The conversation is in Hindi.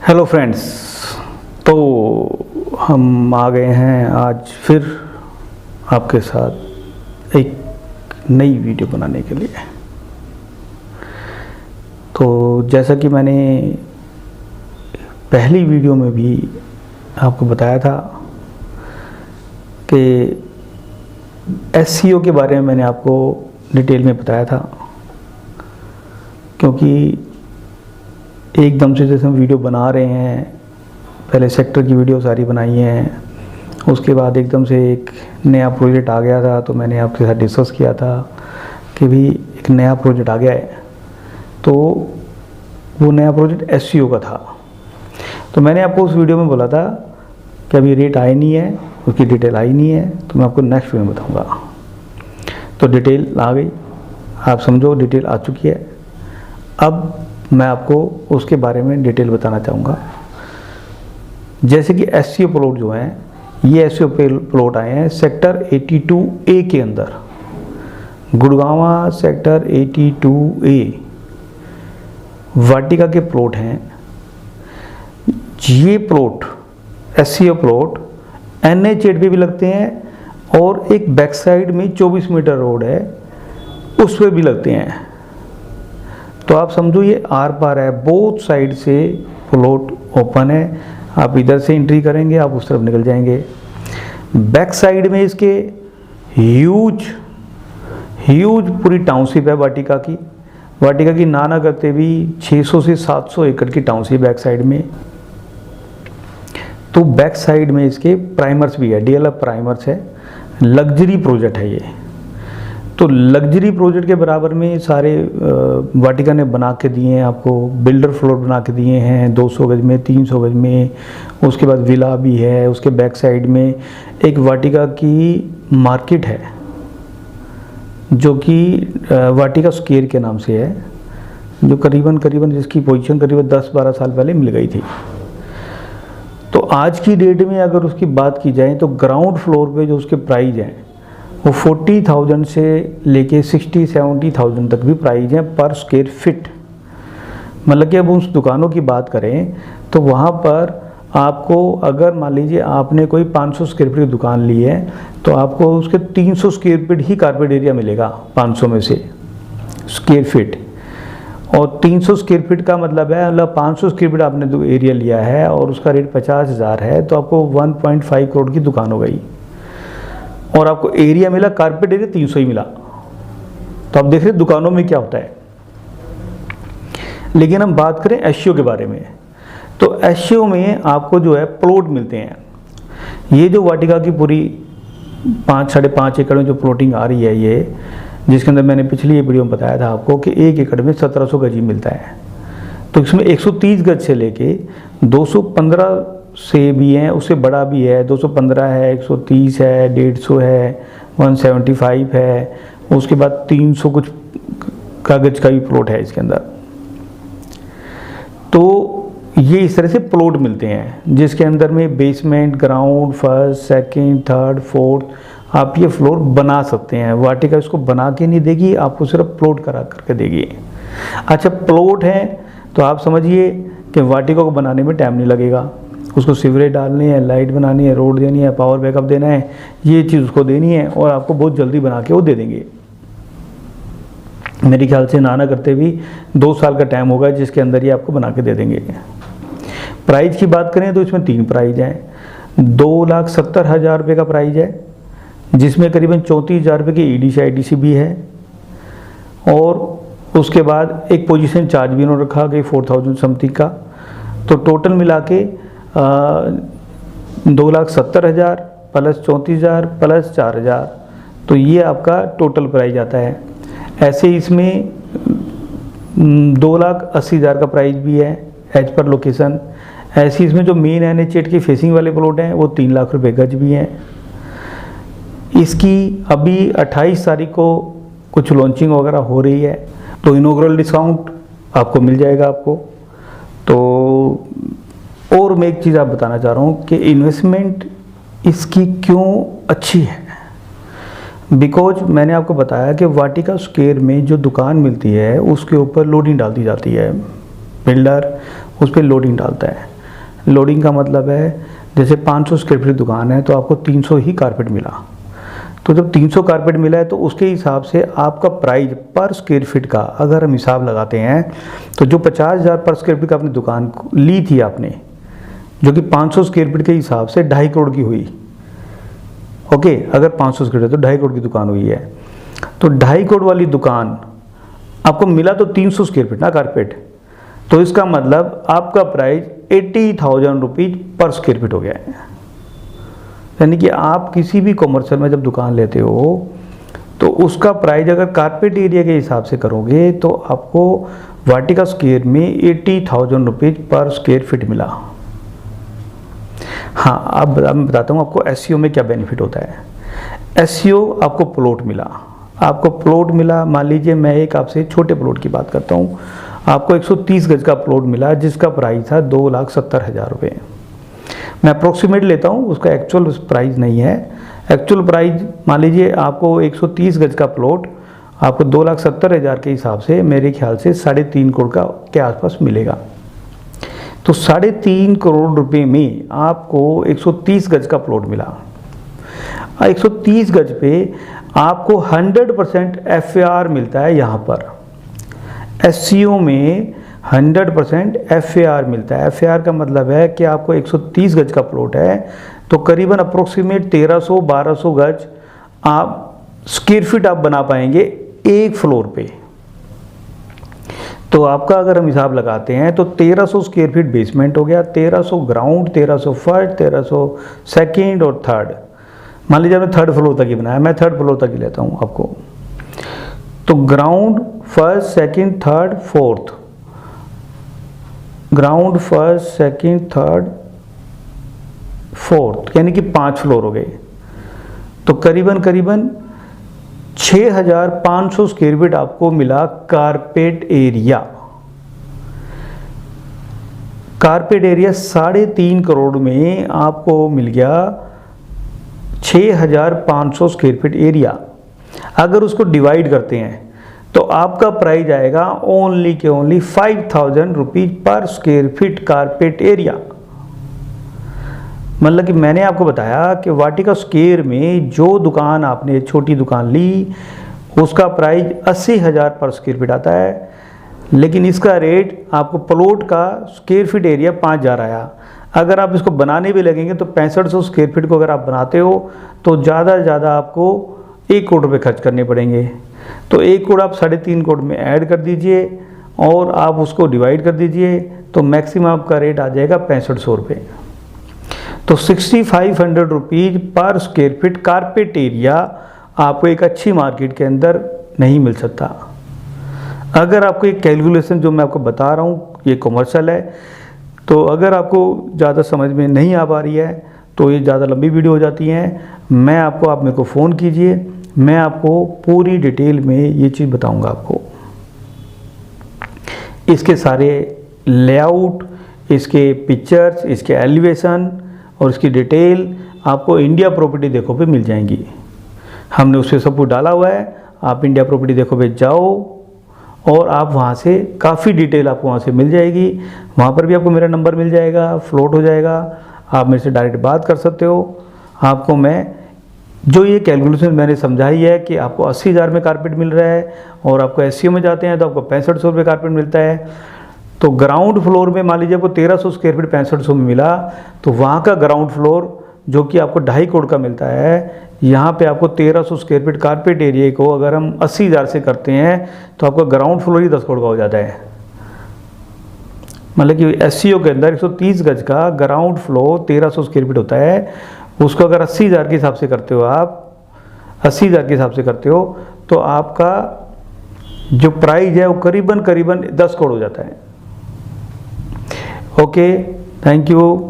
हेलो फ्रेंड्स, तो हम आ गए हैं आज फिर आपके साथ एक नई वीडियो बनाने के लिए। तो जैसा कि मैंने पहली वीडियो में भी आपको बताया था कि SEO के बारे में मैंने आपको डिटेल में बताया था, क्योंकि एकदम से जैसे हम वीडियो बना रहे हैं, पहले सेक्टर की वीडियो सारी बनाई हैं, उसके बाद एकदम से एक नया प्रोजेक्ट आ गया था। तो मैंने आपके साथ डिस्कस किया था कि भी एक नया प्रोजेक्ट आ गया है, तो वो नया प्रोजेक्ट SEO का था। तो मैंने आपको उस वीडियो में बोला था कि अभी रेट आए नहीं है, उसकी डिटेल आई नहीं है, तो मैं आपको नेक्स्ट वीडियो में बताऊँगा। तो डिटेल आ गई, आप समझो डिटेल आ चुकी है। अब मैं आपको उसके बारे में डिटेल बताना चाहूँगा। जैसे कि SEO प्लॉट जो हैं, ये SEO प्लॉट आए हैं सेक्टर 82A के अंदर, गुड़गांव सेक्टर 82A वाटिका के प्लॉट हैं। ये प्लॉट SEO प्लॉट NH8 पे भी लगते हैं और एक बैक साइड में 24 मीटर रोड है, उस पर भी लगते हैं। तो आप समझो ये आर पार है, बोथ साइड से प्लॉट ओपन है। आप इधर से एंट्री करेंगे, आप उस तरफ निकल जाएंगे। बैक साइड में इसके ह्यूज पूरी टाउनशिप है वाटिका की नाना करते भी 600 से 700 एकड़ की टाउनशिप बैक साइड में। तो बैक साइड में इसके प्राइमर्स भी है, DLF प्राइमर्स है। लग्जरी प्रोजेक्ट है ये। तो लग्जरी प्रोजेक्ट के बराबर में सारे वाटिका ने बना के दिए हैं आपको। बिल्डर फ्लोर बना के दिए हैं 200 गज में, 300 गज में। उसके बाद विला भी है। उसके बैक साइड में एक वाटिका की मार्केट है, जो कि वाटिका स्क्वायर के नाम से है, जो करीबन जिसकी पोजीशन करीबन 10-12 साल पहले मिल गई थी। तो आज की डेट में अगर उसकी बात की जाए तो ग्राउंड फ्लोर पे जो उसके प्राइस हैं वो 40,000 से लेके 60-70,000 तक भी प्राइस हैं पर स्क्वायर फिट। मतलब कि अब उस दुकानों की बात करें तो वहाँ पर आपको, अगर मान लीजिए आपने कोई 500 स्क्वायर फीट की दुकान ली है, तो आपको उसके 300 स्क्वायर फीट ही कारपेट एरिया मिलेगा 500 में से स्क्वायर फीट। और 300 स्क्वायर फीट का मतलब है, मतलब 500 स्क्वायर फीट आपने जो एरिया लिया है और उसका रेट 50,000 है, तो आपको 1.5 करोड़ की दुकान हो गई। और आपको एरिया मिला, कारपेट एरिया 300 ही मिला। तो आप देख रहे दुकानों में क्या होता है। लेकिन हम बात करें SEO के बारे में, तो SEO में आपको जो है प्लॉट मिलते हैं। ये जो वाटिका की पूरी 5-5.5 एकड़ में जो प्लॉटिंग आ रही है, ये जिसके अंदर मैंने पिछली वीडियो में बताया था आपको कि 1 एकड़ में 1700 गज ही मिलता है। तो इसमें 130 गज से लेके 215 से भी हैं, उससे बड़ा भी है, 215 है, 130 है, 150 है, 175 है। उसके बाद 300 कुछ कागज का भी प्लॉट है इसके अंदर। तो ये इस तरह से प्लॉट मिलते हैं, जिसके अंदर में basement, ground, first, second, third, fourth आप ये फ्लोर बना सकते हैं। वाटिका इसको बना के नहीं देगी, आपको सिर्फ प्लॉट करा करके देगी। अच्छा, प्लॉट है तो आप समझिए कि वाटिका को बनाने में टाइम नहीं लगेगा। उसको सीवरेज डालनी है, लाइट बनानी है, रोड देनी है, पावर बैकअप देना है, ये चीज़ उसको देनी है और आपको बहुत जल्दी बना के वो दे देंगे। मेरे ख्याल से नाना करते भी 2 साल का टाइम होगा, जिसके अंदर ये आपको बना के दे देंगे। प्राइस की बात करें तो इसमें 3 प्राइज हैं। 2,70,000 रुपये का प्राइज है, जिसमें करीबन 34,000 रुपये की EDC IDC भी है। और उसके बाद एक पोजीशन चार्ज भी उन्होंने रखा गई 4,000 समथिंग का। तो टोटल मिला के 2,70,000 प्लस 34,000 प्लस 4,000, तो ये आपका टोटल प्राइस आता है। ऐसे इसमें 2,80,000 का प्राइस भी है एज पर लोकेशन। ऐसे इसमें जो मेन NH8 की फेसिंग वाले प्लॉट हैं वो 3 लाख रुपए गज भी हैं। इसकी अभी 28 तारीख को कुछ लॉन्चिंग वगैरह हो रही है, तो इनॉग्रल डिस्काउंट आपको मिल जाएगा आपको। तो और मैं एक चीज़ आप बताना चाह रहा हूँ कि इन्वेस्टमेंट इसकी क्यों अच्छी है। बिकॉज मैंने आपको बताया कि वाटिका स्क्वायर में जो दुकान मिलती है उसके ऊपर लोडिंग डाल दी जाती है, बिल्डर उस पर लोडिंग डालता है। लोडिंग का मतलब है जैसे 500 स्क्वायर फीट दुकान है तो आपको 300 ही कारपेट मिला। तो जब 300 कारपेट मिला है तो उसके हिसाब से आपका प्राइस पर स्क्वायर फीट का अगर हम हिसाब लगाते हैं तो जो 50,000 पर स्क्वायर फीट का अपनी दुकान ली थी आपने, जो कि 500 स्क्वायर फीट के हिसाब से 2.5 करोड़ की हुई। ओके, अगर 500 स्क्वायर फीट तो 2.5 करोड़ की दुकान हुई है, तो 2.5 करोड़ वाली दुकान आपको मिला तो 300 स्क्वायर फीट ना कारपेट, तो इसका मतलब आपका price 80,000 rupees per square feet हो गया है। यानी कि आप किसी भी कॉमर्शियल में जब दुकान लेते हो तो उसका प्राइस अगर कारपेट एरिया के हिसाब से करोगे तो आपको वाटिका स्क्वायर में 80,000 रुपीज पर स्क्वायर फीट मिला। हाँ, अब मैं बताता हूँ आपको एसईओ में क्या बेनिफिट होता है। एसईओ आपको प्लॉट मिला, आपको प्लॉट मिला, मान लीजिए मैं एक आपसे छोटे प्लॉट की बात करता हूँ, आपको 130 गज का प्लॉट मिला जिसका प्राइस था 2,70,000 रुपये। मैं अप्रोक्सीमेट लेता हूँ, उसका एक्चुअल प्राइस नहीं है। एक्चुअल प्राइस मान लीजिए आपको 130 गज का प्लॉट आपको 2,70,000 के हिसाब से मेरे ख्याल से 3.5 करोड़ का के आसपास मिलेगा। तो 3.5 करोड़ रुपए में आपको 130 गज का प्लॉट मिला। 130 गज पे आपको 100% FAR मिलता है। यहाँ पर एससीओ में 100% FAR मिलता है। FAR का मतलब है कि आपको 130 गज का प्लॉट है तो करीबन अप्रोक्सीमेट 1300-1200 गज आप स्क्वायर फीट आप बना पाएंगे एक फ्लोर पे। तो आपका अगर हम हिसाब लगाते हैं तो 1300 स्क्वायर फीट बेसमेंट हो गया, 1300 ग्राउंड, 1300 फर्स्ट, 1300 सेकेंड और थर्ड। मान लीजिए आपने थर्ड फ्लोर तक ही बनाया, मैं थर्ड फ्लोर तक ही लेता हूँ आपको। तो ground, first, second, third, fourth, ground, first, second, third, fourth, यानी कि 5 फ्लोर हो गए। तो करीबन 6,500 स्क्वायर फीट आपको मिला carpet area. Carpet area 3.5 crore में आपको मिल गया 6,500 स्क्वायर फीट एरिया। अगर उसको डिवाइड करते हैं तो आपका प्राइस आएगा ओनली के only 5,000 rupees per square feet carpet area. मतलब कि मैंने आपको बताया कि वाटिका स्क्वायर में जो दुकान आपने छोटी दुकान ली उसका प्राइस 80,000 पर स्क्वायर फीट आता है, लेकिन इसका रेट आपको प्लॉट का स्क्वायर फीट एरिया 5,000 आया। अगर आप इसको बनाने भी लगेंगे तो 6500 स्क्वायर फीट को अगर आप बनाते हो तो ज़्यादा से ज़्यादा आपको 1 करोड़ रुपये खर्च करने पड़ेंगे। तो 1 करोड़ आप 3.5 करोड़ में ऐड कर दीजिए और आप उसको डिवाइड कर दीजिए तो मैक्सिमम आपका रेट आ जाएगा 6500 रुपये। तो 6,500 rupees per square feet carpet area आपको एक अच्छी मार्केट के अंदर नहीं मिल सकता। अगर आपको एक कैलकुलेशन जो मैं आपको बता रहा हूँ ये कॉमर्शियल है, तो अगर आपको ज़्यादा समझ में नहीं आ पा रही है तो ये ज़्यादा लंबी वीडियो हो जाती है। आप मेरे को फ़ोन कीजिए, मैं आपको पूरी डिटेल में ये चीज़ बताऊंगा। आपको इसके सारे लेआउट, इसके पिक्चर्स, इसके एलिवेशन और इसकी डिटेल आपको इंडिया प्रॉपर्टी देखो पे मिल जाएंगी। हमने उससे सब कुछ डाला हुआ है। आप इंडिया प्रॉपर्टी देखो पे जाओ और आप वहाँ से काफ़ी डिटेल आपको वहाँ से मिल जाएगी। वहाँ पर भी आपको मेरा नंबर मिल जाएगा, फ्लोट हो जाएगा, आप मेरे से डायरेक्ट बात कर सकते हो। आपको मैं जो ये कैलकुलेशन मैंने समझाई है कि आपको 80,000 में कारपेट मिल रहा है और आपको एससीओ में जाते हैं तो आपको 6500 रुपये कारपेट मिलता है। तो ग्राउंड फ्लोर में मान लीजिए आपको 1300 स्क्वायर फीट 6500 में मिला, तो वहाँ का ग्राउंड फ्लोर जो कि आपको 2.5 करोड़ का मिलता है, यहाँ पे आपको 1300 स्क्वायर फीट कारपेट एरिया को अगर हम 80,000 से करते हैं तो आपका ग्राउंड फ्लोर ही 10 करोड़ का हो जाता है। मतलब कि एससीओ के अंदर 130 गज का ग्राउंड फ्लोर 1300 स्क्वायर फीट होता है, उसको अगर 80,000 के हिसाब से करते हो, आप 80,000 के हिसाब से करते हो तो आपका जो प्राइस है वो करीबन 10 करोड़ हो जाता है। Okay, thank you.